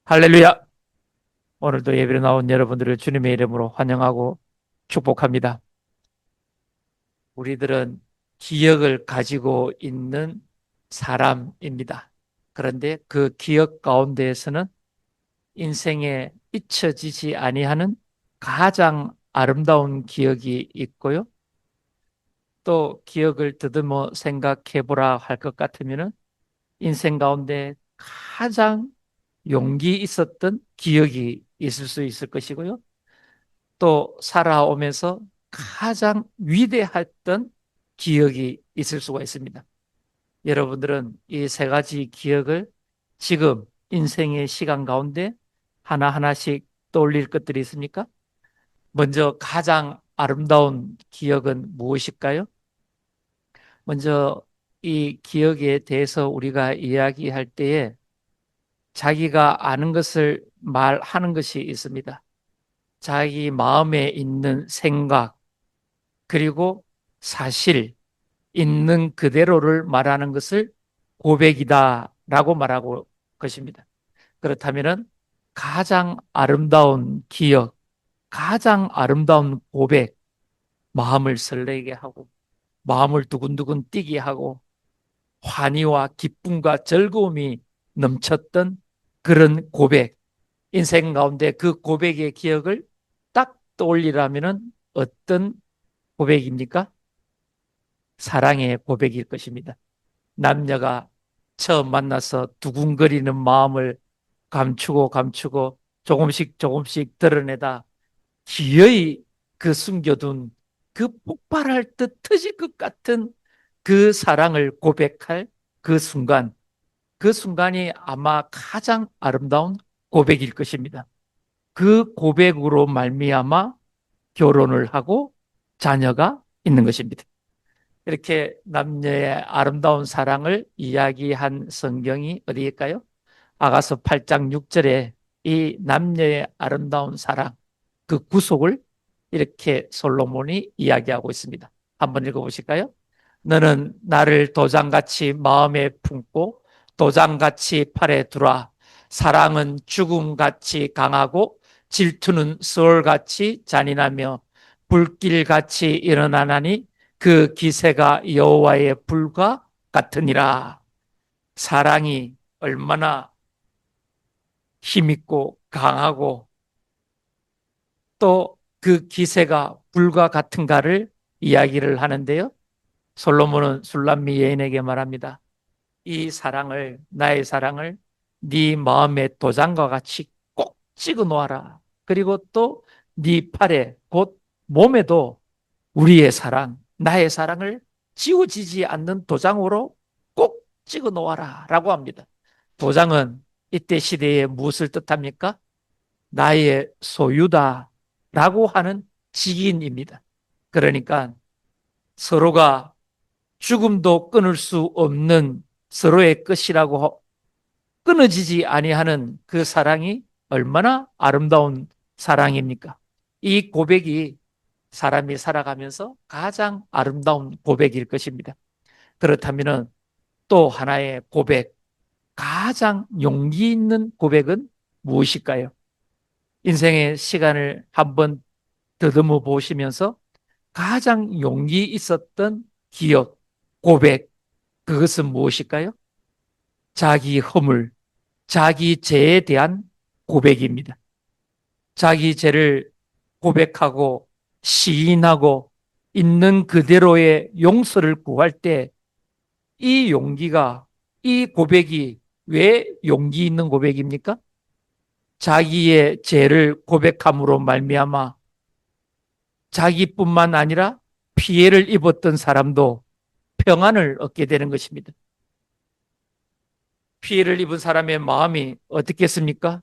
할렐루야! 오늘도 예배로 나온 여러분들을 주님의 이름으로 환영하고 축복합니다. 우리들은 기억을 가지고 있는 사람입니다. 그런데 그 기억 가운데에서는 인생에 잊혀지지 아니하는 가장 아름다운 기억이 있고요. 또 기억을 더듬어 생각해 보라 할 것 같으면 인생 가운데 가장 용기 있었던 기억이 있을 수 있을 것이고요. 또 살아오면서 가장 위대했던 기억이 있을 수가 있습니다. 여러분들은 이 세 가지 기억을 지금 인생의 시간 가운데 하나하나씩 떠올릴 것들이 있습니까? 먼저 가장 아름다운 기억은 무엇일까요? 먼저 이 기억에 대해서 우리가 이야기할 때에 자기가 아는 것을 말하는 것이 있습니다. 자기 마음에 있는 생각, 그리고 사실, 있는 그대로를 말하는 것을 고백이다라고 말하고 것입니다. 그렇다면 가장 아름다운 기억, 가장 아름다운 고백, 마음을 설레게 하고 마음을 두근두근 뛰게 하고 환희와 기쁨과 즐거움이 넘쳤던 그런 고백, 인생 가운데 그 고백의 기억을 딱 떠올리라면 어떤 고백입니까? 사랑의 고백일 것입니다. 남녀가 처음 만나서 두근거리는 마음을 감추고 조금씩 조금씩 드러내다 기어이 그 숨겨둔 그 폭발할 듯 터질 것 같은 그 사랑을 고백할 그 순간, 그 순간이 아마 가장 아름다운 고백일 것입니다. 그 고백으로 말미암아 결혼을 하고 자녀가 있는 것입니다. 이렇게 남녀의 아름다운 사랑을 이야기한 성경이 어디일까요? 아가서 8장 6절에 이 남녀의 아름다운 사랑, 그 구속을 이렇게 솔로몬이 이야기하고 있습니다. 한번 읽어보실까요? 너는 나를 도장같이 마음에 품고 도장같이 팔에 두라. 사랑은 죽음같이 강하고 질투는 수월같이 잔인하며 불길같이 일어나나니 그 기세가 여호와의 불과 같으니라. 사랑이 얼마나 힘있고 강하고 또 그 기세가 불과 같은가를 이야기를 하는데요. 솔로몬은 술람미 여인에게 말합니다. 이 사랑을, 나의 사랑을 네 마음의 도장과 같이 꼭 찍어 놓아라. 그리고 또 네 팔에 곧 몸에도 우리의 사랑, 나의 사랑을 지워지지 않는 도장으로 꼭 찍어 놓아라 라고 합니다. 도장은 이때 시대에 무엇을 뜻합니까? 나의 소유다 라고 하는 직인입니다. 그러니까 서로가 죽음도 끊을 수 없는 서로의 것이라고 끊어지지 아니하는 그 사랑이 얼마나 아름다운 사랑입니까? 이 고백이 사람이 살아가면서 가장 아름다운 고백일 것입니다. 그렇다면 또 하나의 고백, 가장 용기 있는 고백은 무엇일까요? 인생의 시간을 한번 더듬어 보시면서 가장 용기 있었던 기억, 고백, 그것은 무엇일까요? 자기 허물, 자기 죄에 대한 고백입니다. 자기 죄를 고백하고 시인하고 있는 그대로의 용서를 구할 때 이 용기가, 이 고백이 왜 용기 있는 고백입니까? 자기의 죄를 고백함으로 말미암아 자기뿐만 아니라 피해를 입었던 사람도 평안을 얻게 되는 것입니다. 피해를 입은 사람의 마음이 어떻겠습니까?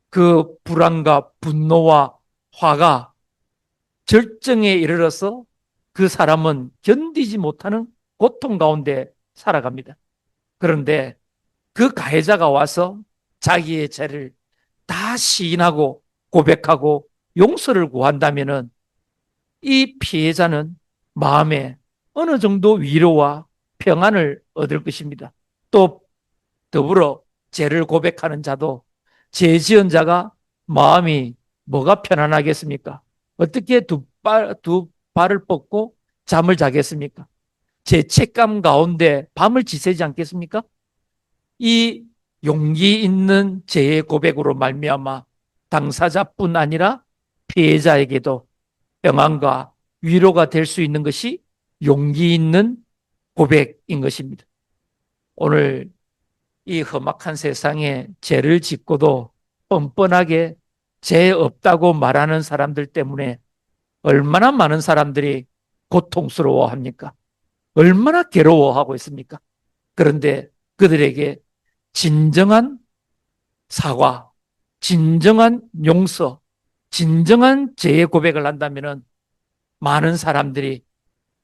그 불안과 분노와 화가 절정에 이르러서 그 사람은 견디지 못하는 고통 가운데 살아갑니다. 그런데 그 가해자가 와서 자기의 죄를 다 시인하고 고백하고 용서를 구한다면은 이 피해자는 마음에 어느 정도 위로와 평안을 얻을 것입니다. 또 더불어 죄를 고백하는 자도 죄 지은 자가 마음이 뭐가 편안하겠습니까? 어떻게 두 발을 뻗고 잠을 자겠습니까? 죄책감 가운데 밤을 지새지 않겠습니까? 이 용기 있는 죄의 고백으로 말미암아 당사자뿐 아니라 피해자에게도 평안과 위로가 될 수 있는 것이 용기 있는 고백인 것입니다. 오늘 이 험악한 세상에 죄를 짓고도 뻔뻔하게 죄 없다고 말하는 사람들 때문에 얼마나 많은 사람들이 고통스러워합니까? 얼마나 괴로워하고 있습니까? 그런데 그들에게 진정한 사과, 진정한 용서, 진정한 죄의 고백을 한다면 많은 사람들이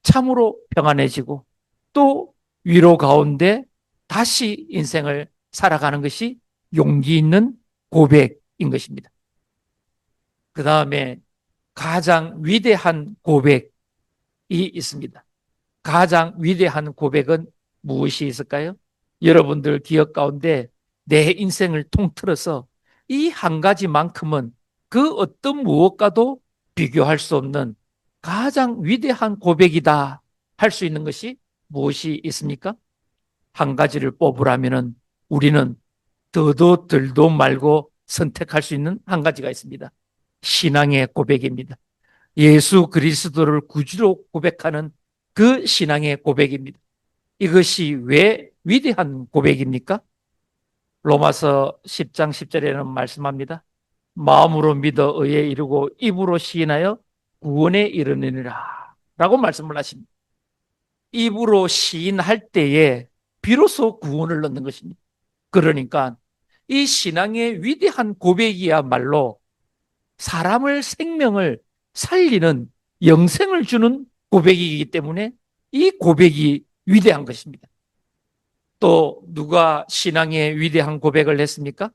참으로 평안해지고 또 위로 가운데 다시 인생을 살아가는 것이 용기 있는 고백인 것입니다. 그 다음에 가장 위대한 고백이 있습니다. 가장 위대한 고백은 무엇이 있을까요? 여러분들 기억 가운데 내 인생을 통틀어서 이 한 가지만큼은 그 어떤 무엇과도 비교할 수 없는 가장 위대한 고백이다 할 수 있는 것이 무엇이 있습니까? 한 가지를 뽑으라면 우리는 더도 덜도 말고 선택할 수 있는 한 가지가 있습니다. 신앙의 고백입니다. 예수 그리스도를 구주로 고백하는 그 신앙의 고백입니다. 이것이 왜 위대한 고백입니까? 로마서 10장 10절에는 말씀합니다. 마음으로 믿어 의에 이르고 입으로 시인하여 구원에 이르느니라 라고 말씀을 하십니다. 입으로 시인할 때에 비로소 구원을 얻는 것입니다. 그러니까 이 신앙의 위대한 고백이야말로 사람을 생명을 살리는 영생을 주는 고백이기 때문에 이 고백이 위대한 것입니다. 또 누가 신앙의 위대한 고백을 했습니까?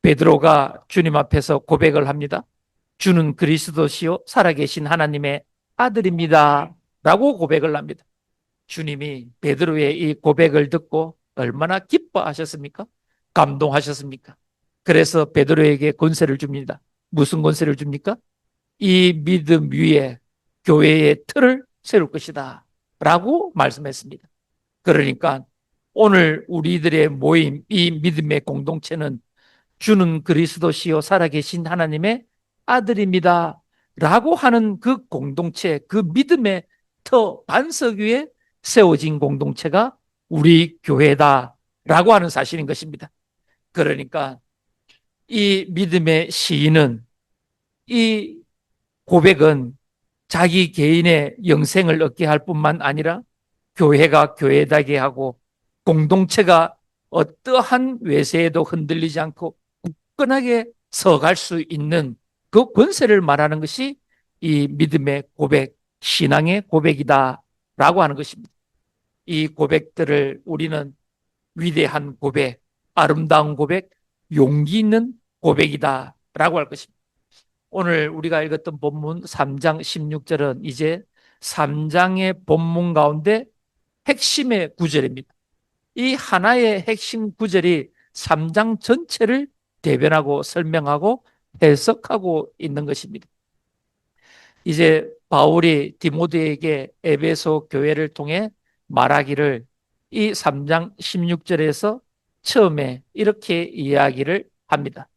베드로가 주님 앞에서 고백을 합니다. 주는 그리스도시요 살아계신 하나님의 아들입니다 라고 고백을 합니다. 주님이 베드로의 이 고백을 듣고 얼마나 기뻐하셨습니까? 감동하셨습니까? 그래서 베드로에게 권세를 줍니다. 무슨 권세를 줍니까? 이 믿음 위에 교회의 틀을 세울 것이다 라고 말씀했습니다. 그러니까 오늘 우리들의 모임, 이 믿음의 공동체는 주는 그리스도시요 살아계신 하나님의 아들입니다 라고 하는 그 공동체, 그 믿음의 터 반석 위에 세워진 공동체가 우리 교회다라고 하는 사실인 것입니다. 그러니까 이 믿음의 시인은, 이 고백은 자기 개인의 영생을 얻게 할 뿐만 아니라 교회가 교회다게 하고 공동체가 어떠한 외세에도 흔들리지 않고 굳건하게 서갈 수 있는 그 권세를 말하는 것이 이 믿음의 고백, 신앙의 고백이다라고 하는 것입니다. 이 고백들을 우리는 위대한 고백, 아름다운 고백, 용기 있는 고백이다라고 할 것입니다. 오늘 우리가 읽었던 본문 3장 16절은 이제 3장의 본문 가운데 핵심의 구절입니다. 이 하나의 핵심 구절이 3장 전체를 대변하고 설명하고 해석하고 있는 것입니다. 이제 바울이 디모데에게 에베소 교회를 통해 말하기를 이 3장 16절에서 처음에 이렇게 이야기를 합니다.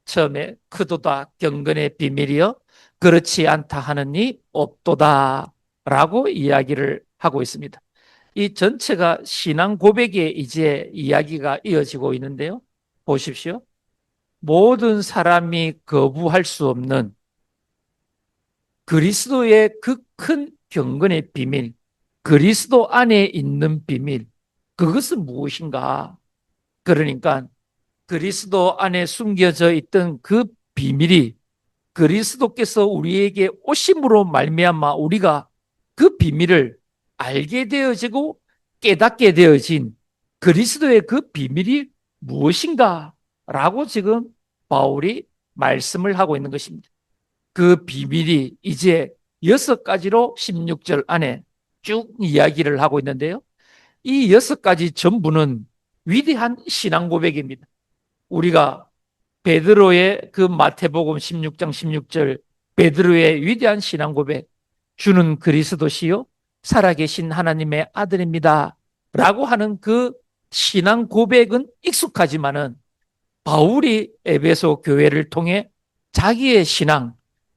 처음에 크도다 경건의 비밀이여 그렇지 않다 하느니 없도다 라고 이야기를 하고 있습니다. 이 전체가 신앙 고백의 이제 이야기가 이어지고 있는데요. 보십시오. 모든 사람이 거부할 수 없는 그리스도의 그 큰 경건의 비밀, 그리스도 안에 있는 비밀, 그것은 무엇인가? 그러니까 그리스도 안에 숨겨져 있던 그 비밀이 그리스도께서 우리에게 오심으로 말미암아 우리가 그 비밀을 알게 되어지고 깨닫게 되어진 그리스도의 그 비밀이 무엇인가? 라고 지금 바울이 말씀을 하고 있는 것입니다. 그 비밀이 이제 6가지로 16절 안에 쭉 이야기를 하고 있는데요. 이 6가지 전부는 위대한 신앙 고백입니다. 우리가 베드로의 그 마태복음 16장 16절 베드로의 위대한 신앙 고백, 주는 그리스도시요 살아계신 하나님의 아들입니다 라고 하는 그 신앙 고백은 익숙하지만은 바울이 에베소 교회를 통해 자기의 신앙,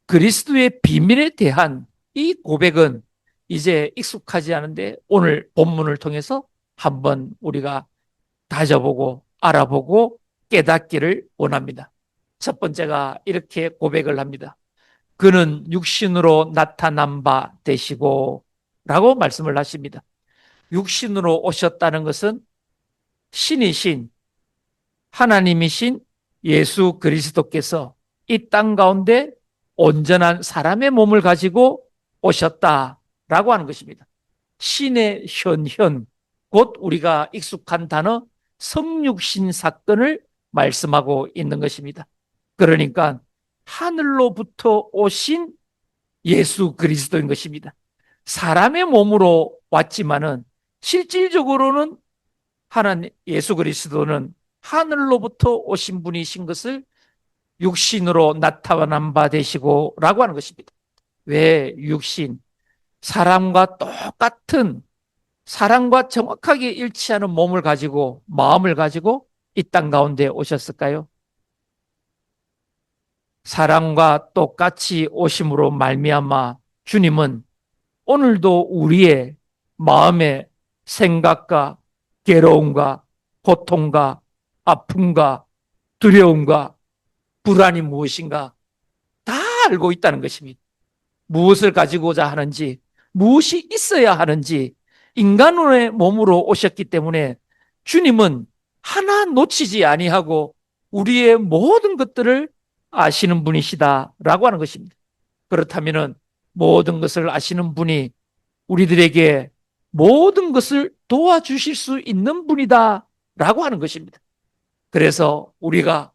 그리스도의 비밀에 대한 이 고백은 이제 익숙하지 않은데 오늘 본문을 통해서 한번 우리가 다져보고 알아보고 깨닫기를 원합니다. 첫 번째가 이렇게 고백을 합니다. 그는 육신으로 나타난 바 되시고 라고 말씀을 하십니다. 육신으로 오셨다는 것은 신이신 하나님이신 예수 그리스도께서 이 땅 가운데 온전한 사람의 몸을 가지고 오셨다라고 하는 것입니다. 신의 현현, 곧 우리가 익숙한 단어 성육신 사건을 말씀하고 있는 것입니다. 그러니까 하늘로부터 오신 예수 그리스도인 것입니다. 사람의 몸으로 왔지만은 실질적으로는 하나님 예수 그리스도는 하늘로부터 오신 분이신 것을 육신으로 나타난 바 되시고 라고 하는 것입니다. 왜 육신? 사람과 똑같은 사랑과 정확하게 일치하는 몸을 가지고 마음을 가지고 이 땅 가운데 오셨을까요? 사랑과 똑같이 오심으로 말미암아 주님은 오늘도 우리의 마음의 생각과 괴로움과 고통과 아픔과 두려움과 불안이 무엇인가 다 알고 있다는 것입니다. 무엇을 가지고자 하는지, 무엇이 있어야 하는지 인간의 몸으로 오셨기 때문에 주님은 하나 놓치지 아니하고 우리의 모든 것들을 아시는 분이시다라고 하는 것입니다. 그렇다면 모든 것을 아시는 분이 우리들에게 모든 것을 도와주실 수 있는 분이다라고 하는 것입니다. 그래서 우리가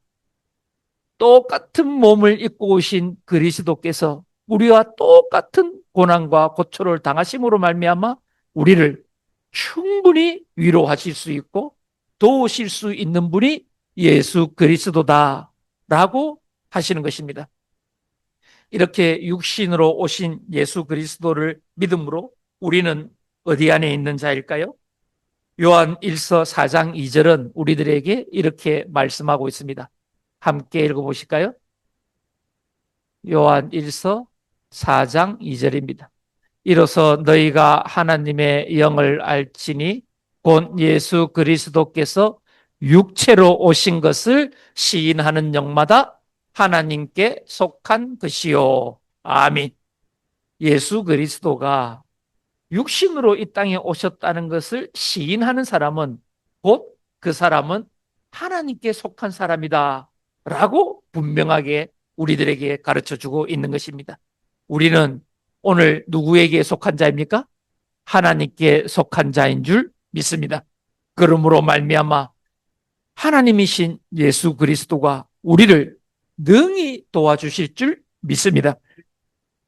똑같은 몸을 입고 오신 그리스도께서 우리와 똑같은 고난과 고초를 당하심으로 말미암아 우리를 충분히 위로하실 수 있고 도우실 수 있는 분이 예수 그리스도다라고 하시는 것입니다. 이렇게 육신으로 오신 예수 그리스도를 믿음으로 우리는 어디 안에 있는 자일까요? 요한 1서 4장 2절은 우리들에게 이렇게 말씀하고 있습니다. 함께 읽어보실까요? 요한 1서 4장 2절입니다. 이로써 너희가 하나님의 영을 알지니 곧 예수 그리스도께서 육체로 오신 것을 시인하는 영마다 하나님께 속한 것이요. 아멘. 예수 그리스도가 육신으로 이 땅에 오셨다는 것을 시인하는 사람은 곧 그 사람은 하나님께 속한 사람이다 라고 분명하게 우리들에게 가르쳐주고 있는 것입니다. 우리는 오늘 누구에게 속한 자입니까? 하나님께 속한 자인 줄 믿습니다. 그러므로 말미암아 하나님이신 예수 그리스도가 우리를 능히 도와주실 줄 믿습니다.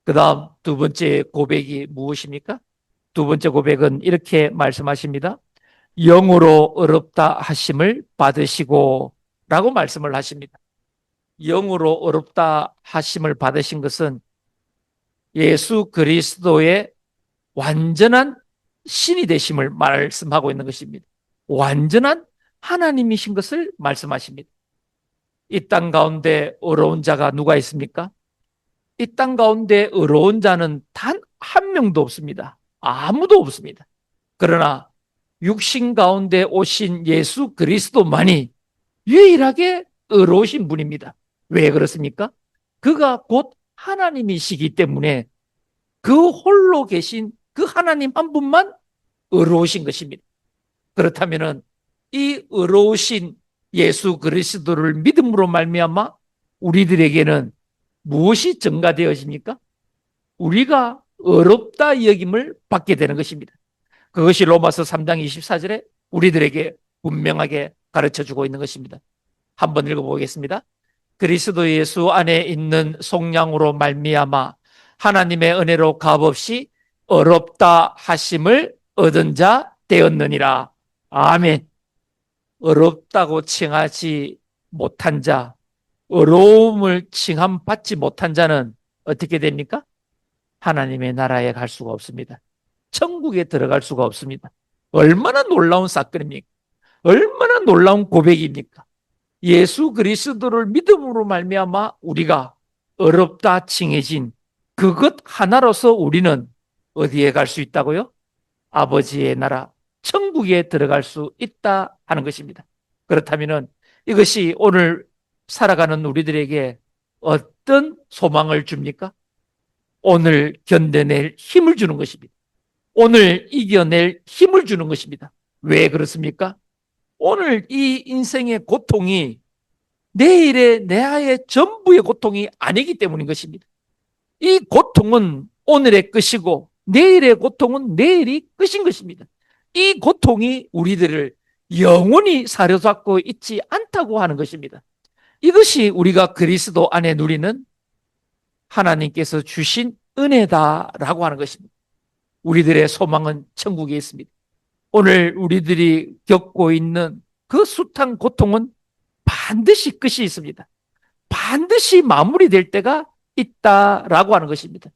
그 다음 두 번째 고백이 무엇입니까? 두 번째 고백은 이렇게 말씀하십니다. 영으로 어렵다 하심을 받으시고 라고 말씀을 하십니다. 영으로 어렵다 하심을 받으신 것은 예수 그리스도의 완전한 신이 되심을 말씀하고 있는 것입니다. 완전한 하나님이신 것을 말씀하십니다. 이 땅 가운데 어려운 자가 누가 있습니까? 이 땅 가운데 어려운 자는 단 한 명도 없습니다. 아무도 없습니다. 그러나 육신 가운데 오신 예수 그리스도만이 유일하게 의로우신 분입니다. 왜 그렇습니까? 그가 곧 하나님이시기 때문에 그 홀로 계신 그 하나님 한 분만 의로우신 것입니다. 그렇다면 이 의로우신 예수 그리스도를 믿음으로 말미암아 우리들에게는 무엇이 증가되어집니까? 우리가 어렵다 여김을 받게 되는 것입니다. 그것이 로마서 3장 24절에 우리들에게 분명하게 가르쳐주고 있는 것입니다. 한번 읽어보겠습니다. 그리스도 예수 안에 있는 속량으로 말미암아 하나님의 은혜로 값없이 어렵다 하심을 얻은 자 되었느니라. 아멘. 어렵다고 칭하지 못한 자, 어려움을 칭함받지 못한 자는 어떻게 됩니까? 하나님의 나라에 갈 수가 없습니다. 천국에 들어갈 수가 없습니다. 얼마나 놀라운 사건입니까? 얼마나 놀라운 고백입니까? 예수 그리스도를 믿음으로 말미암아 우리가 어렵다 칭해진 그것 하나로서 우리는 어디에 갈 수 있다고요? 아버지의 나라 천국에 들어갈 수 있다 하는 것입니다. 그렇다면 이것이 오늘 살아가는 우리들에게 어떤 소망을 줍니까? 오늘 견뎌낼 힘을 주는 것입니다. 오늘 이겨낼 힘을 주는 것입니다. 왜 그렇습니까? 오늘 이 인생의 고통이 내일의 내아의 전부의 고통이 아니기 때문인 것입니다. 이 고통은 오늘의 끝이고 내일의 고통은 내일이 끝인 것입니다. 이 고통이 우리들을 영원히 사로잡고 있지 않다고 하는 것입니다. 이것이 우리가 그리스도 안에 누리는 하나님께서 주신 은혜다라고 하는 것입니다. 우리들의 소망은 천국에 있습니다. 오늘 우리들이 겪고 있는 그 숱한 고통은 반드시 끝이 있습니다. 반드시 마무리될 때가 있다라고 하는 것입니다.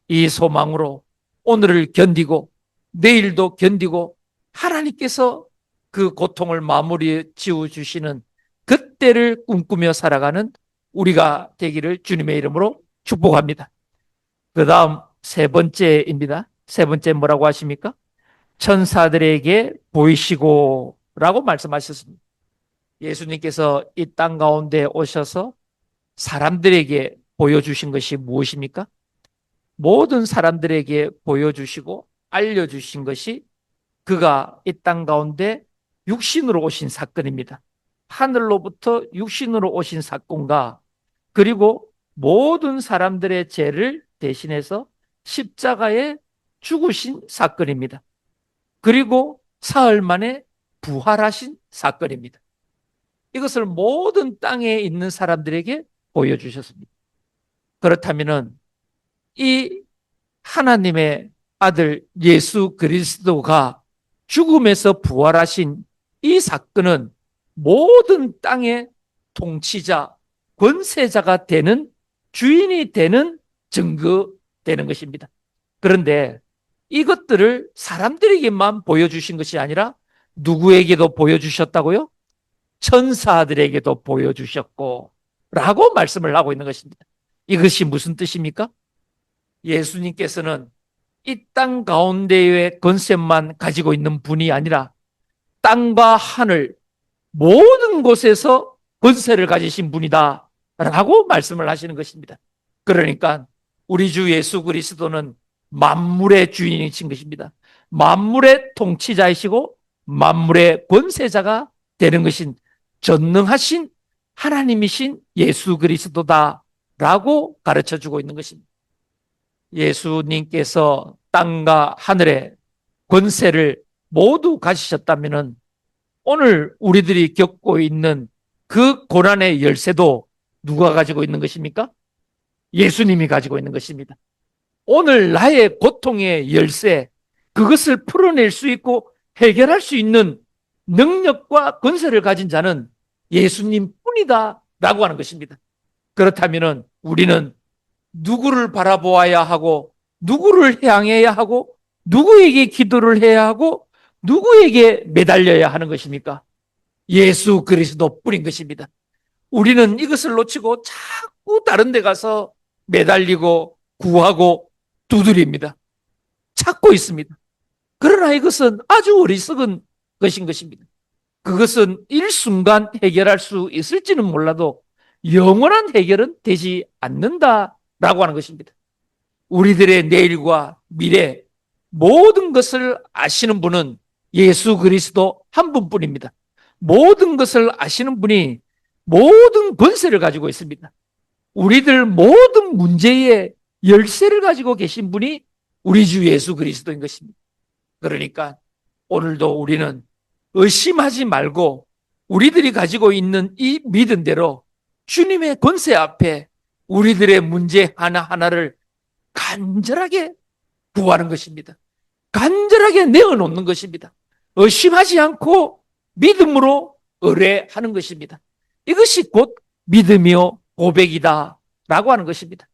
이 소망으로 오늘을 견디고 내일도 견디고 하나님께서 그 고통을 마무리 지어 주시는 그때를 꿈꾸며 살아가는 우리가 되기를 주님의 이름으로 축복합니다. 그 다음 세 번째입니다. 세 번째 뭐라고 하십니까? 천사들에게 보이시고 라고 말씀하셨습니다. 예수님께서 이 땅 가운데 오셔서 사람들에게 보여주신 것이 무엇입니까? 모든 사람들에게 보여주시고 알려주신 것이 그가 이 땅 가운데 육신으로 오신 사건입니다. 하늘로부터 육신으로 오신 사건과 그리고 모든 사람들의 죄를 대신해서 십자가에 죽으신 사건입니다. 그리고 사흘 만에 부활하신 사건입니다. 이것을 모든 땅에 있는 사람들에게 보여주셨습니다. 그렇다면 이 하나님의 아들 예수 그리스도가 죽음에서 부활하신 이 사건은 모든 땅의 통치자, 권세자가 되는 주인이 되는 증거되는 것입니다. 그런데 이것들을 사람들에게만 보여주신 것이 아니라 누구에게도 보여주셨다고요? 천사들에게도 보여주셨고 라고 말씀을 하고 있는 것입니다. 이것이 무슨 뜻입니까? 예수님께서는 이 땅 가운데의 권세만 가지고 있는 분이 아니라 땅과 하늘 모든 곳에서 권세를 가지신 분이다 라고 말씀을 하시는 것입니다. 그러니까 우리 주 예수 그리스도는 만물의 주인이신 것입니다. 만물의 통치자이시고 만물의 권세자가 되는 것인 전능하신 하나님이신 예수 그리스도다라고 가르쳐주고 있는 것입니다. 예수님께서 땅과 하늘의 권세를 모두 가지셨다면 오늘 우리들이 겪고 있는 그 고난의 열쇠도 누가 가지고 있는 것입니까? 예수님이 가지고 있는 것입니다. 오늘 나의 고통의 열쇠, 그것을 풀어낼 수 있고 해결할 수 있는 능력과 권세를 가진 자는 예수님 뿐이다 라고 하는 것입니다. 그렇다면 우리는 누구를 바라보아야 하고 누구를 향해야 하고 누구에게 기도를 해야 하고 누구에게 매달려야 하는 것입니까? 예수 그리스도 뿐인 것입니다. 우리는 이것을 놓치고 자꾸 다른 데 가서 매달리고 구하고 두드립니다. 찾고 있습니다. 그러나 이것은 아주 어리석은 것인 것입니다. 그것은 일순간 해결할 수 있을지는 몰라도 영원한 해결은 되지 않는다라고 하는 것입니다. 우리들의 내일과 미래 모든 것을 아시는 분은 예수 그리스도 한 분뿐입니다. 모든 것을 아시는 분이 모든 권세를 가지고 있습니다. 우리들 모든 문제의 열쇠를 가지고 계신 분이 우리 주 예수 그리스도인 것입니다. 그러니까 오늘도 우리는 의심하지 말고 우리들이 가지고 있는 이 믿음대로 주님의 권세 앞에 우리들의 문제 하나하나를 간절하게 구하는 것입니다. 간절하게 내어놓는 것입니다. 의심하지 않고 믿음으로 의뢰하는 것입니다. 이것이 곧 믿음이요 고백이다 라고 하는 것입니다.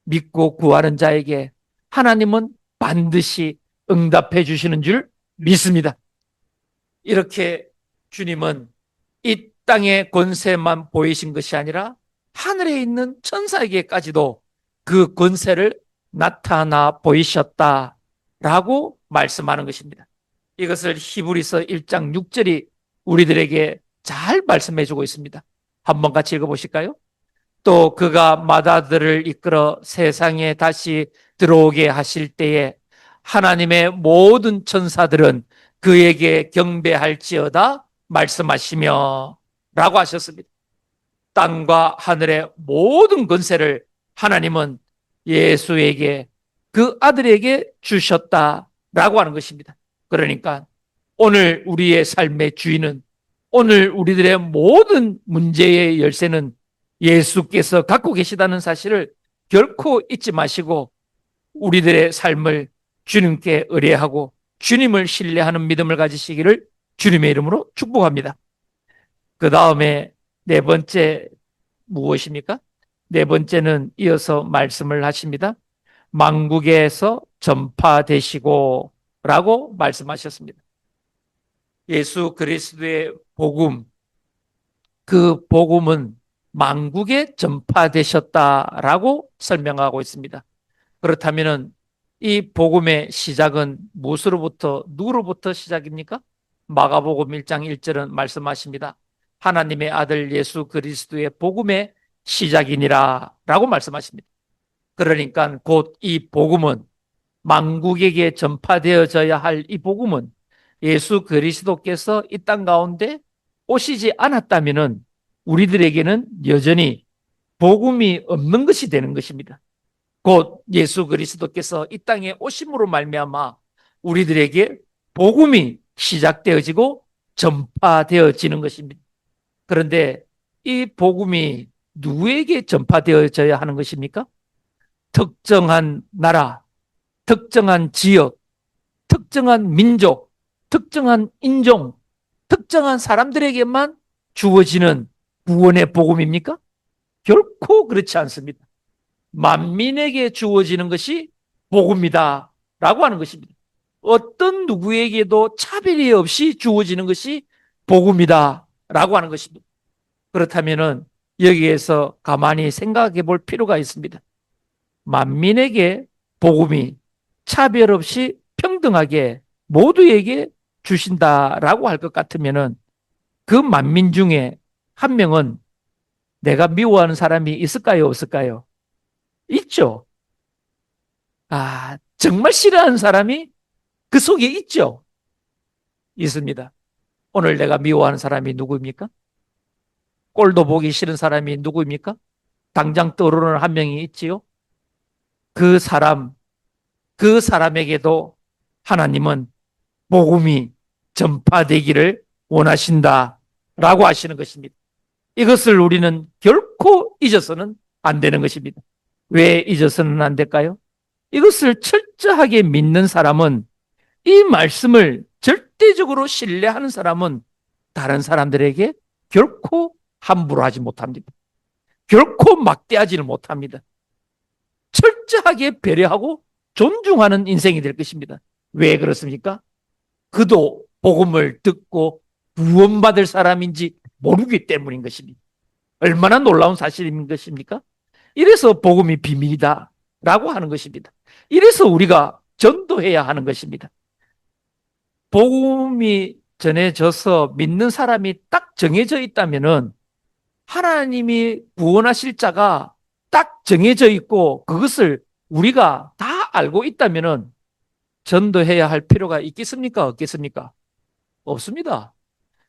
믿고 구하는 자에게 하나님은 반드시 응답해 주시는 줄 믿습니다. 이렇게 주님은 이 땅의 권세만 보이신 것이 아니라 하늘에 있는 천사에게까지도 그 권세를 나타나 보이셨다라고 말씀하는 것입니다. 이것을 히브리서 1장 6절이 우리들에게 잘 말씀해 주고 있습니다. 한번 같이 읽어보실까요? 또 그가 마다들을 이끌어 세상에 다시 들어오게 하실 때에 하나님의 모든 천사들은 그에게 경배할지어다 말씀하시며 라고 하셨습니다. 땅과 하늘의 모든 권세를 하나님은 예수에게 그 아들에게 주셨다라고 하는 것입니다. 그러니까 오늘 우리의 삶의 주인은, 오늘 우리들의 모든 문제의 열쇠는 예수께서 갖고 계시다는 사실을 결코 잊지 마시고 우리들의 삶을 주님께 의뢰하고 주님을 신뢰하는 믿음을 가지시기를 주님의 이름으로 축복합니다. 그 다음에 네 번째 무엇입니까? 네 번째는 이어서 말씀을 하십니다. 만국에서 전파되시고 라고 말씀하셨습니다. 예수 그리스도의 복음, 그 복음은 만국에 전파되셨다라고 설명하고 있습니다. 그렇다면 이 복음의 시작은 무엇으로부터, 누구로부터 시작입니까? 마가복음 1장 1절은 말씀하십니다. 하나님의 아들 예수 그리스도의 복음의 시작이니라 라고 말씀하십니다. 그러니까 곧 이 복음은, 만국에게 전파되어져야 할 이 복음은 예수 그리스도께서 이 땅 가운데 오시지 않았다면 우리들에게는 여전히 복음이 없는 것이 되는 것입니다. 곧 예수 그리스도께서 이 땅에 오심으로 말미암아 우리들에게 복음이 시작되어지고 전파되어지는 것입니다. 그런데 이 복음이 누구에게 전파되어져야 하는 것입니까? 특정한 나라, 특정한 지역, 특정한 민족, 특정한 인종, 특정한 사람들에게만 주어지는 구원의 복음입니까? 결코 그렇지 않습니다. 만민에게 주어지는 것이 복음이다 라고 하는 것입니다. 어떤 누구에게도 차별이 없이 주어지는 것이 복음이다 라고 하는 것입니다. 그렇다면 여기에서 가만히 생각해 볼 필요가 있습니다. 만민에게 복음이 차별 없이 평등하게 모두에게 주신다라고 할 것 같으면 그 만민 중에 한 명은 내가 미워하는 사람이 있을까요? 없을까요? 있죠. 정말 싫어하는 사람이 그 속에 있죠. 있습니다. 오늘 내가 미워하는 사람이 누구입니까? 꼴도 보기 싫은 사람이 누구입니까? 당장 떠오르는 한 명이 있지요. 그 사람에게도 하나님은 복음이 전파되기를 원하신다라고 하시는 것입니다. 이것을 우리는 결코 잊어서는 안 되는 것입니다. 왜 잊어서는 안 될까요? 이것을 철저하게 믿는 사람은, 이 말씀을 절대적으로 신뢰하는 사람은 다른 사람들에게 결코 함부로 하지 못합니다. 결코 막대하지를 못합니다. 철저하게 배려하고 존중하는 인생이 될 것입니다. 왜 그렇습니까? 그도 복음을 듣고 구원받을 사람인지 모르기 때문인 것입니다. 얼마나 놀라운 사실인 것입니까? 이래서 복음이 비밀이다 라고 하는 것입니다. 이래서 우리가 전도해야 하는 것입니다. 복음이 전해져서 믿는 사람이 딱 정해져 있다면 하나님이 구원하실 자가 딱 정해져 있고 그것을 우리가 다 알고 있다면 전도해야 할 필요가 있겠습니까? 없겠습니까? 없습니다.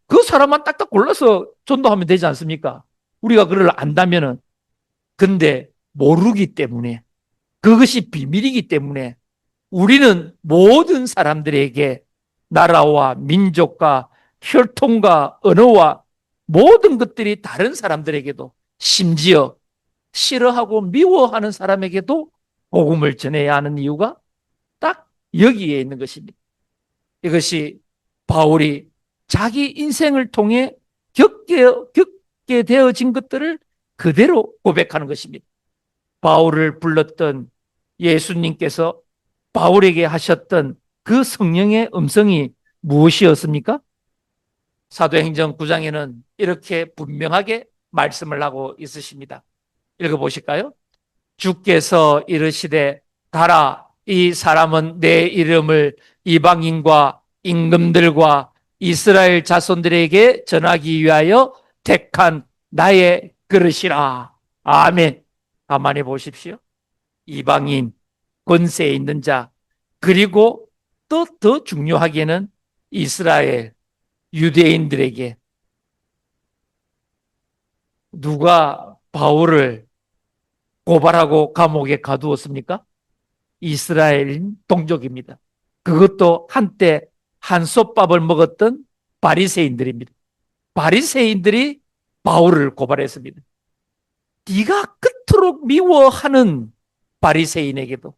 그 사람만 딱딱 골라서 전도하면 되지 않습니까? 우리가 그걸 안다면은. 근데 모르기 때문에, 그것이 비밀이기 때문에 우리는 모든 사람들에게 나라와 민족과 혈통과 언어와 모든 것들이 다른 사람들에게도, 심지어 싫어하고 미워하는 사람에게도 복음을 전해야 하는 이유가 딱 여기에 있는 것입니다. 이것이 바울이 자기 인생을 통해 겪게 되어진 것들을 그대로 고백하는 것입니다. 바울을 불렀던 예수님께서 바울에게 하셨던 그 성령의 음성이 무엇이었습니까? 사도행전 9장에는 이렇게 분명하게 말씀을 하고 있으십니다. 읽어보실까요? 주께서 이르시되 가라, 이 사람은 내 이름을 이방인과 임금들과 이스라엘 자손들에게 전하기 위하여 택한 나의 그릇이라. 아멘. 가만히 보십시오. 이방인, 권세에 있는 자, 그리고 또 더 중요하게는 이스라엘, 유대인들에게 누가 바울을 고발하고 감옥에 가두었습니까? 이스라엘인 동족입니다. 그것도 한때 한솥밥을 먹었던 바리새인들입니다. 바리새인들이 바울을 고발했습니다. 네가 그토록 미워하는 바리새인에게도,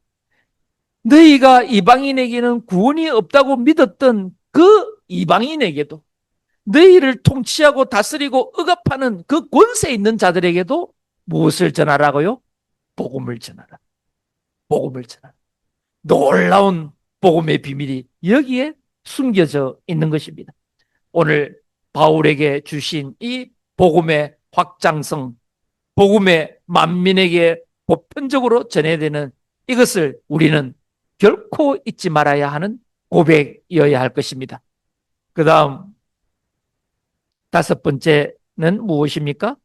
너희가 이방인에게는 구원이 없다고 믿었던 그 이방인에게도, 너희를 통치하고 다스리고 억압하는 그 권세 있는 자들에게도 무엇을 전하라고요? 복음을 전하라. 복음을 전하라. 놀라운 복음의 비밀이 여기에 숨겨져 있는 것입니다. 오늘 바울에게 주신 이 복음의 확장성, 복음의 만민에게 보편적으로 전해야 되는 이것을 우리는 결코 잊지 말아야 하는 고백이어야 할 것입니다. 그 다음 다섯 번째는 무엇입니까?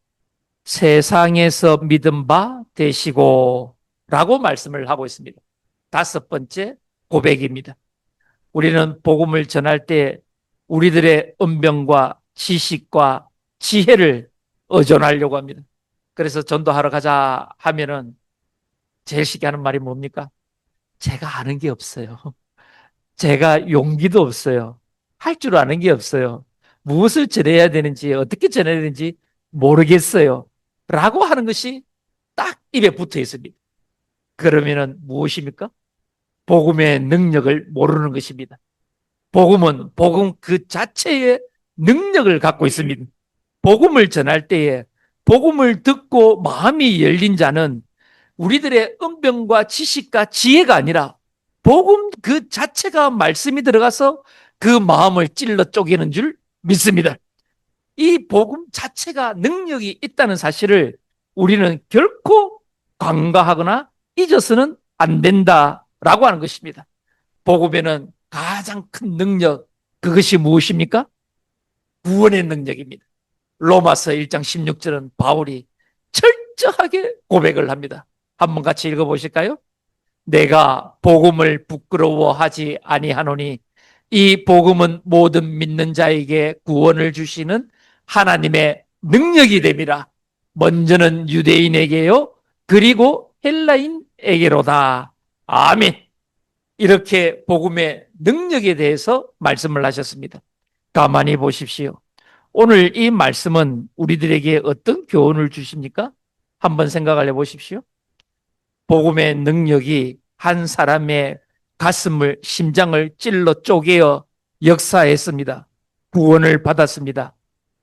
세상에서 믿은 바 되시고 라고 말씀을 하고 있습니다. 다섯 번째 고백입니다. 우리는 복음을 전할 때 우리들의 은병과 지식과 지혜를 의존하려고 합니다. 그래서 전도하러 가자 하면은 제일 쉽게 하는 말이 뭡니까? 제가 아는 게 없어요. 제가 용기도 없어요. 할 줄 아는 게 없어요. 무엇을 전해야 되는지, 어떻게 전해야 되는지 모르겠어요. 라고 하는 것이 딱 입에 붙어 있습니다. 그러면은 무엇입니까? 복음의 능력을 모르는 것입니다. 복음은 복음 그 자체의 능력을 갖고 있습니다. 복음을 전할 때에 복음을 듣고 마음이 열린 자는 우리들의 은병과 지식과 지혜가 아니라 복음 그 자체가 말씀이 들어가서 그 마음을 찔러 쪼개는 줄 믿습니다. 이 복음 자체가 능력이 있다는 사실을 우리는 결코 간과하거나 잊어서는 안 된다라고 하는 것입니다. 복음에는 가장 큰 능력, 그것이 무엇입니까? 구원의 능력입니다. 로마서 1장 16절은 바울이 철저하게 고백을 합니다. 한번 같이 읽어보실까요? 내가 복음을 부끄러워하지 아니하노니 이 복음은 모든 믿는 자에게 구원을 주시는 하나님의 능력이 됨이라. 먼저는 유대인에게요, 그리고 헬라인에게로다. 아멘. 이렇게 복음의 능력에 대해서 말씀을 하셨습니다. 가만히 보십시오. 오늘 이 말씀은 우리들에게 어떤 교훈을 주십니까? 한번 생각을 해보십시오. 복음의 능력이 한 사람의 가슴을, 심장을 찔러 쪼개어 역사했습니다. 구원을 받았습니다.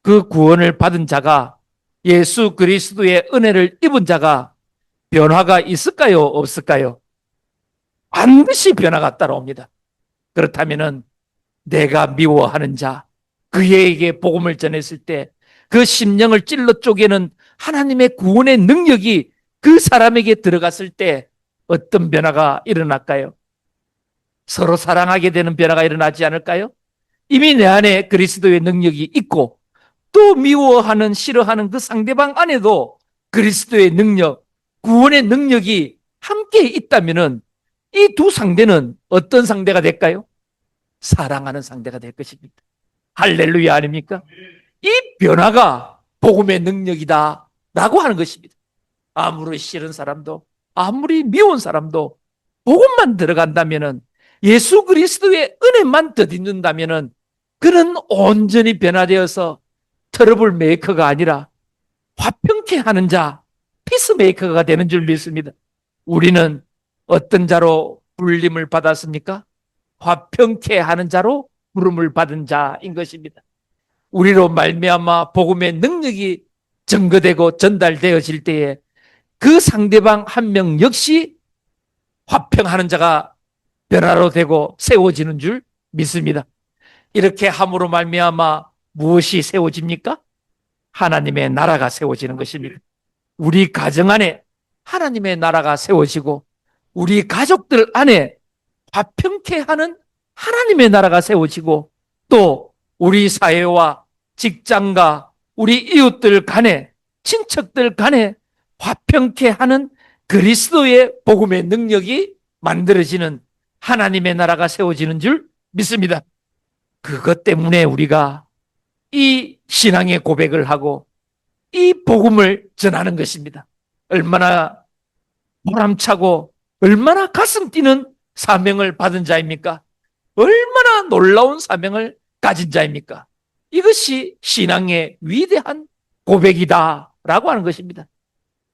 그 구원을 받은 자가, 예수 그리스도의 은혜를 입은 자가 변화가 있을까요? 없을까요? 반드시 변화가 따라옵니다. 그렇다면 내가 미워하는 자, 그에게 복음을 전했을 때 그 심령을 찔러 쪼개는 하나님의 구원의 능력이 그 사람에게 들어갔을 때 어떤 변화가 일어날까요? 서로 사랑하게 되는 변화가 일어나지 않을까요? 이미 내 안에 그리스도의 능력이 있고 또 미워하는, 싫어하는 그 상대방 안에도 그리스도의 능력, 구원의 능력이 함께 있다면 이 두 상대는 어떤 상대가 될까요? 사랑하는 상대가 될 것입니다. 할렐루야 아닙니까? 이 변화가 복음의 능력이다 라고 하는 것입니다. 아무리 싫은 사람도, 아무리 미운 사람도 복음만 들어간다면, 예수 그리스도의 은혜만 덧입는다면 그는 온전히 변화되어서 트러블 메이커가 아니라 화평케 하는 자, 피스메이커가 되는 줄 믿습니다. 우리는 어떤 자로 불림을 받았습니까? 화평케 하는 자로 부름을 받은 자인 것입니다. 우리로 말미암아 복음의 능력이 증거되고 전달되어질 때에 그 상대방 한 명 역시 화평하는 자가 변화로 되고 세워지는 줄 믿습니다. 이렇게 함으로 말미암아 무엇이 세워집니까? 하나님의 나라가 세워지는 것입니다. 우리 가정 안에 하나님의 나라가 세워지고 우리 가족들 안에 화평케 하는 하나님의 나라가 세워지고 또 우리 사회와 직장과 우리 이웃들 간에 친척들 간에 화평케 하는 그리스도의 복음의 능력이 만들어지는 하나님의 나라가 세워지는 줄 믿습니다. 그것 때문에 우리가 이 신앙의 고백을 하고 이 복음을 전하는 것입니다. 얼마나 보람차고 얼마나 가슴 뛰는 사명을 받은 자입니까? 얼마나 놀라운 사명을 가진 자입니까? 이것이 신앙의 위대한 고백이다라고 하는 것입니다.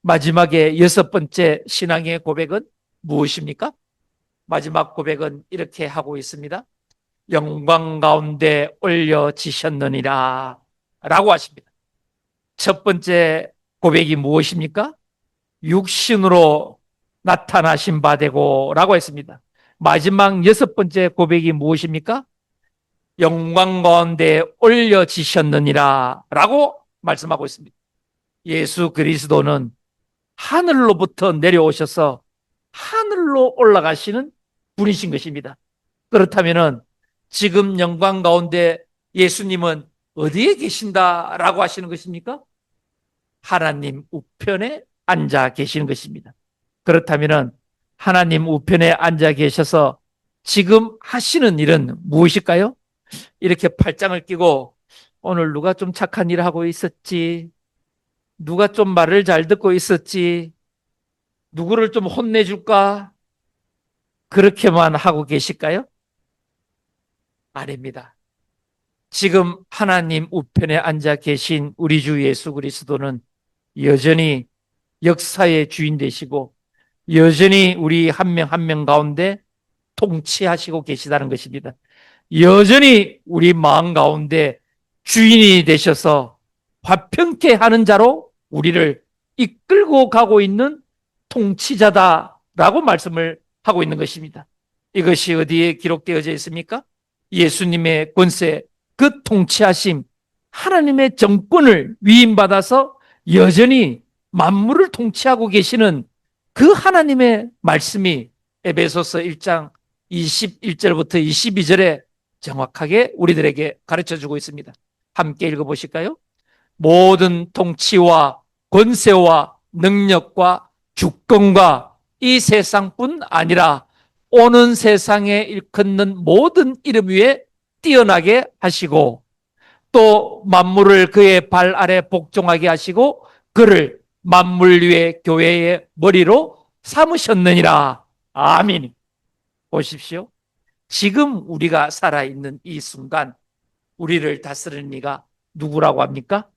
마지막에 여섯 번째 신앙의 고백은 무엇입니까? 마지막 고백은 이렇게 하고 있습니다. 영광 가운데 올려지셨느니라 라고 하십니다. 첫 번째 고백이 무엇입니까? 육신으로 나타나신 바 되고 라고 했습니다. 마지막 여섯 번째 고백이 무엇입니까? 영광 가운데 올려지셨느니라 라고 말씀하고 있습니다. 예수 그리스도는 하늘로부터 내려오셔서 하늘로 올라가시는 분이신 것입니다. 그렇다면 지금 영광 가운데 예수님은 어디에 계신다라고 하시는 것입니까? 하나님 우편에 앉아 계시는 것입니다. 그렇다면 하나님 우편에 앉아 계셔서 지금 하시는 일은 무엇일까요? 이렇게 팔짱을 끼고 오늘 누가 좀 착한 일을 하고 있었지? 누가 좀 말을 잘 듣고 있었지? 누구를 좀 혼내줄까? 그렇게만 하고 계실까요? 아닙니다. 지금 하나님 우편에 앉아 계신 우리 주 예수 그리스도는 여전히 역사의 주인 되시고 여전히 우리 한 명 한 명 가운데 통치하시고 계시다는 것입니다. 여전히 우리 마음 가운데 주인이 되셔서 화평케 하는 자로 우리를 이끌고 가고 있는 통치자다라고 말씀을 하고 있는 것입니다. 이것이 어디에 기록되어져 있습니까? 예수님의 권세, 그 통치하심, 하나님의 정권을 위임받아서 여전히 만물을 통치하고 계시는 그 하나님의 말씀이 에베소서 1장 21절부터 22절에 정확하게 우리들에게 가르쳐주고 있습니다. 함께 읽어보실까요? 모든 통치와 권세와 능력과 주권과 이 세상뿐 아니라 오는 세상에 일컫는 모든 이름 위에 뛰어나게 하시고 또 만물을 그의 발 아래 복종하게 하시고 그를 만물 위의 교회의 머리로 삼으셨느니라. 아멘. 보십시오. 지금 우리가 살아있는 이 순간 우리를 다스리는 이가 누구라고 합니까?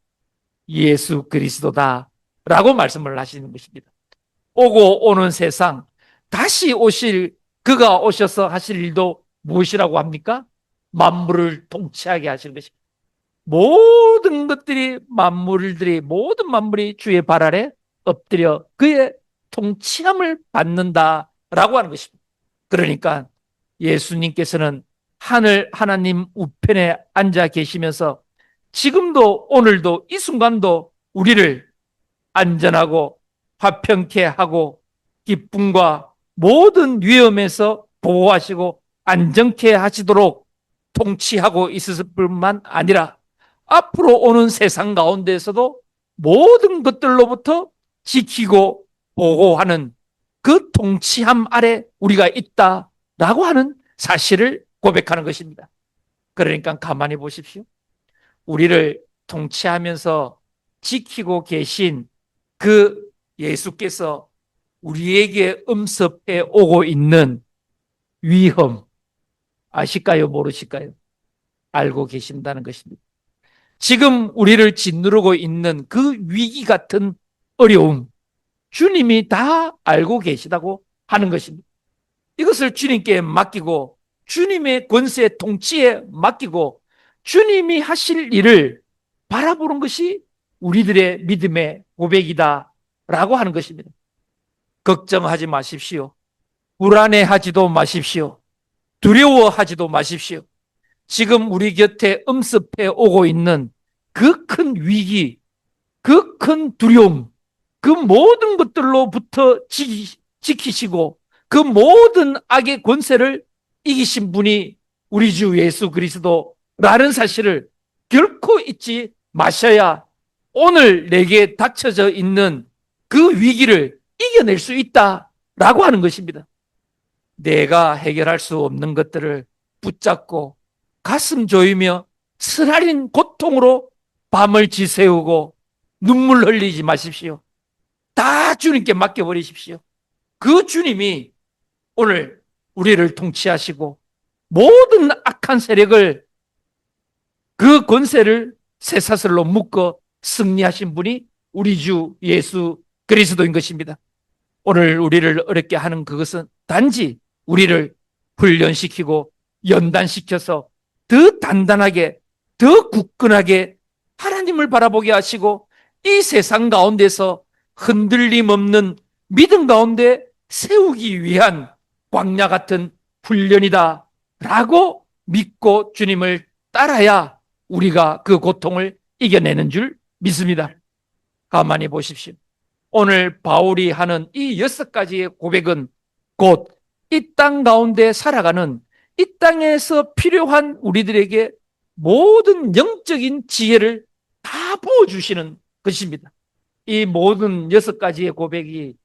예수 그리스도다 라고 말씀을 하시는 것입니다. 오고 오는 세상 다시 오실 그가 오셔서 하실 일도 무엇이라고 합니까? 만물을 통치하게 하시는 것입니다. 모든 것들이 모든 만물이 주의 발 아래 엎드려 그의 통치함을 받는다라고 하는 것입니다. 그러니까 예수님께서는 하나님 우편에 앉아 계시면서 지금도 오늘도 이 순간도 우리를 안전하고 화평케 하고 기쁨과 모든 위험에서 보호하시고 안정케 하시도록 통치하고 있을 뿐만 아니라 앞으로 오는 세상 가운데에서도 모든 것들로부터 지키고 보호하는 그 통치함 아래 우리가 있다라고 하는 사실을 고백하는 것입니다. 그러니까 가만히 보십시오. 우리를 통치하면서 지키고 계신 그 예수께서 우리에게 음습해 오고 있는 위험 아실까요? 모르실까요? 알고 계신다는 것입니다. 지금 우리를 짓누르고 있는 그 위기 같은 어려움 주님이 다 알고 계시다고 하는 것입니다. 이것을 주님께 맡기고 주님의 권세 통치에 맡기고 주님이 하실 일을 바라보는 것이 우리들의 믿음의 고백이다라고 하는 것입니다. 걱정하지 마십시오. 불안해하지도 마십시오. 두려워하지도 마십시오. 지금 우리 곁에 엄습해 오고 있는 그 큰 위기, 그 큰 두려움, 그 모든 것들로부터 지키시고 그 모든 악의 권세를 이기신 분이 우리 주 예수 그리스도라는 사실을 결코 잊지 마셔야 오늘 내게 닥쳐져 있는 그 위기를 이겨낼 수 있다라고 하는 것입니다. 내가 해결할 수 없는 것들을 붙잡고 가슴 조이며 쓰라린 고통으로 밤을 지새우고 눈물 흘리지 마십시오. 다 주님께 맡겨버리십시오. 그 주님이 오늘 우리를 통치하시고 모든 악한 세력을, 그 권세를 쇠사슬로 묶어 승리하신 분이 우리 주 예수 그리스도인 것입니다. 오늘 우리를 어렵게 하는 그것은 단지 우리를 훈련시키고 연단시켜서 더 단단하게, 더 굳건하게 하나님을 바라보게 하시고 이 세상 가운데서 흔들림 없는 믿음 가운데 세우기 위한 광야 같은 훈련이다 라고 믿고 주님을 따라야 우리가 그 고통을 이겨내는 줄 믿습니다. 가만히 보십시오. 오늘 바울이 하는 이 6가지의 고백은 곧 이 땅 가운데 살아가는, 이 땅에서 필요한 우리들에게 모든 영적인 지혜를 다 부어주시는 것입니다. 이 모든 6가지의 고백이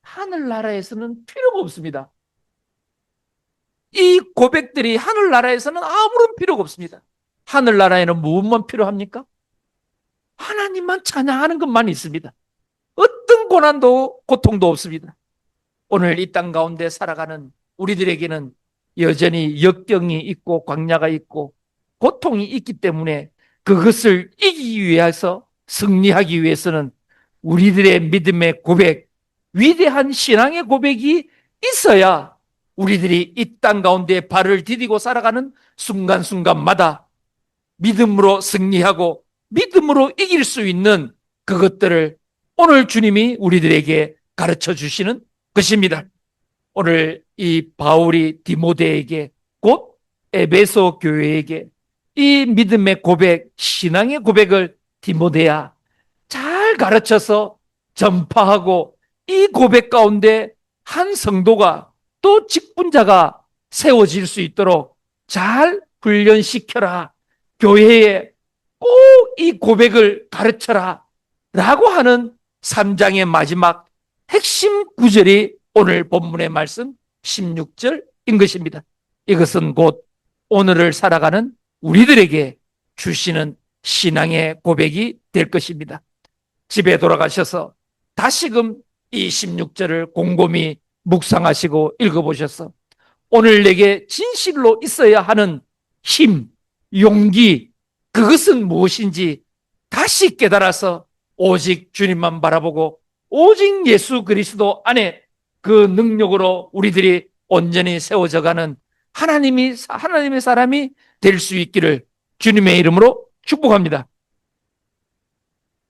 하늘나라에서는 필요가 없습니다. 이 고백들이 하늘나라에서는 아무런 필요가 없습니다. 하늘나라에는 무엇만 필요합니까? 하나님만 찬양하는 것만 있습니다. 어떤 고난도 고통도 없습니다. 오늘 이 땅 가운데 살아가는 우리들에게는 여전히 역경이 있고 광야가 있고 고통이 있기 때문에 그것을 이기기 위해서, 승리하기 위해서는 우리들의 믿음의 고백, 위대한 신앙의 고백이 있어야 우리들이 이 땅 가운데 발을 디디고 살아가는 순간순간마다 믿음으로 승리하고 믿음으로 이길 수 있는 그것들을 오늘 주님이 우리들에게 가르쳐 주시는 것입니다. 오늘 이 바울이 디모데에게, 곧 에베소 교회에게 이 믿음의 고백, 신앙의 고백을 디모데야 잘 가르쳐서 전파하고 이 고백 가운데 한 성도가, 또 직분자가 세워질 수 있도록 잘 훈련시켜라. 교회에 꼭 이 고백을 가르쳐라 라고 하는 3장의 마지막 핵심 구절이 오늘 본문의 말씀 16절인 것입니다. 이것은 곧 오늘을 살아가는 우리들에게 주시는 신앙의 고백이 될 것입니다. 집에 돌아가셔서 다시금 이 16절을 곰곰이 묵상하시고 읽어보셔서 오늘 내게 진실로 있어야 하는 힘, 용기, 그것은 무엇인지 다시 깨달아서 오직 주님만 바라보고 오직 예수 그리스도 안에 그 능력으로 우리들이 온전히 세워져가는 하나님의 사람이 될 수 있기를 주님의 이름으로 축복합니다.